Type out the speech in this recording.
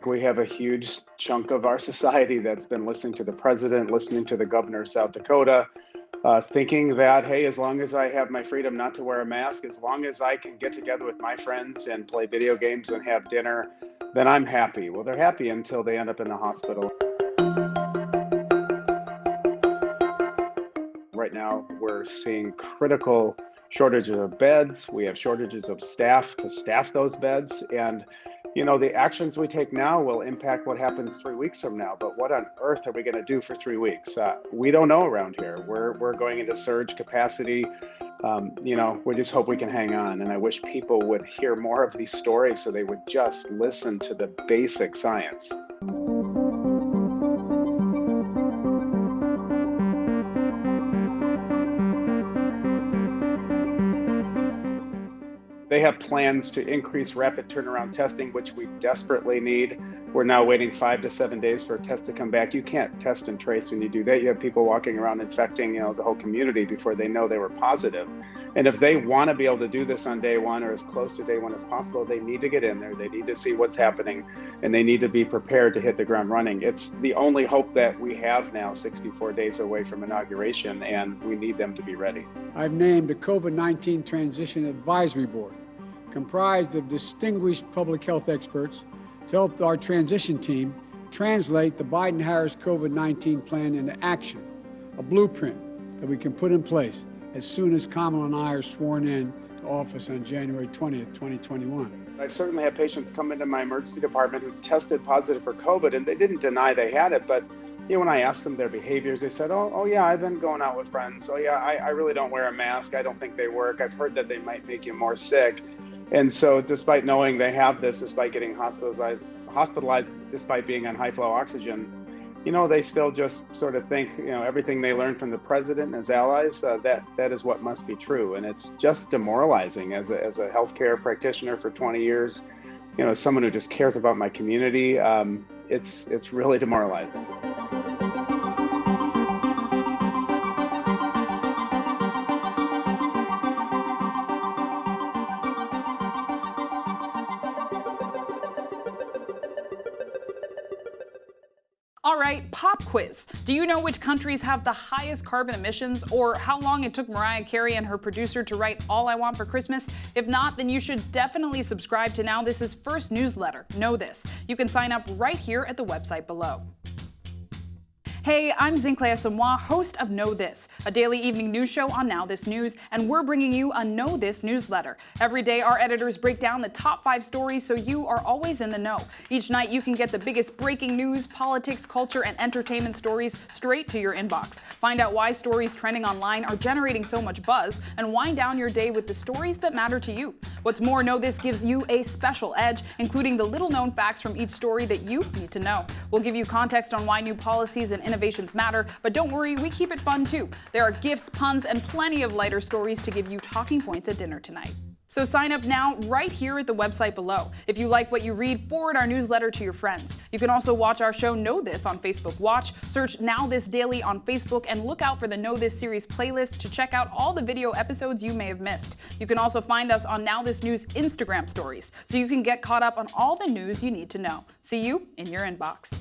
We have a huge chunk of our society that's been listening to the president, listening to the governor of South Dakota, thinking that, hey, as long as I have my freedom not to wear a mask, as long as I can get together with my friends and play video games and have dinner, then I'm happy. Well, they're happy until they end up in the hospital. Right now, we're seeing critical shortages of beds. We have shortages of staff to staff those beds. And, the actions we take now will impact what happens 3 weeks from now. But what on earth are we going to do for 3 weeks? We don't know around here. We're going into surge capacity. We just hope we can hang on. And I wish people would hear more of these stories so they would just listen to the basic science. They have plans to increase rapid turnaround testing, which we desperately need. We're now waiting 5 to 7 days for a test to come back. You can't test and trace when you do that. You have people walking around infecting, the whole community before they know they were positive. And if they want to be able to do this on day one or as close to day one as possible, they need to get in there. They need to see what's happening, and they need to be prepared to hit the ground running. It's the only hope that we have now, 64 days away from inauguration, and we need them to be ready. I've named a COVID-19 Transition Advisory Board, comprised of distinguished public health experts, to help our transition team translate the Biden-Harris COVID-19 plan into action, a blueprint that we can put in place as soon as Kamala and I are sworn in to office on January 20th, 2021. I've certainly had patients come into my emergency department who tested positive for COVID, and they didn't deny they had it, but when I asked them their behaviors, they said, oh yeah, I've been going out with friends. Oh yeah, I really don't wear a mask. I don't think they work. I've heard that they might make you more sick. And so despite knowing they have this, despite getting hospitalized, despite being on high flow oxygen, they still just sort of think, everything they learned from the president and his allies, that is what must be true. And it's just demoralizing as a healthcare practitioner for 20 years, as someone who just cares about my community. It's really demoralizing. All right, pop quiz. Do you know which countries have the highest carbon emissions, or how long it took Mariah Carey and her producer to write All I Want for Christmas? If not, then you should definitely subscribe to NowThis' first newsletter, Know This. You can sign up right here at the website below. Hey, I'm Zinclair Samoa, host of Know This, a daily evening news show on Now This News, and we're bringing you a Know This newsletter. Every day, our editors break down the top 5 stories so you are always in the know. Each night, you can get the biggest breaking news, politics, culture, and entertainment stories straight to your inbox. Find out why stories trending online are generating so much buzz, and wind down your day with the stories that matter to you. What's more, Know This gives you a special edge, including the little-known facts from each story that you need to know. We'll give you context on why new policies and innovations matter, but don't worry, we keep it fun too. There are gifts, puns, and plenty of lighter stories to give you talking points at dinner tonight. So sign up now right here at the website below. If you like what you read, forward our newsletter to your friends. You can also watch our show Know This on Facebook Watch, search Now This Daily on Facebook, and look out for the Know This series playlist to check out all the video episodes you may have missed. You can also find us on Now This News Instagram stories, so you can get caught up on all the news you need to know. See you in your inbox.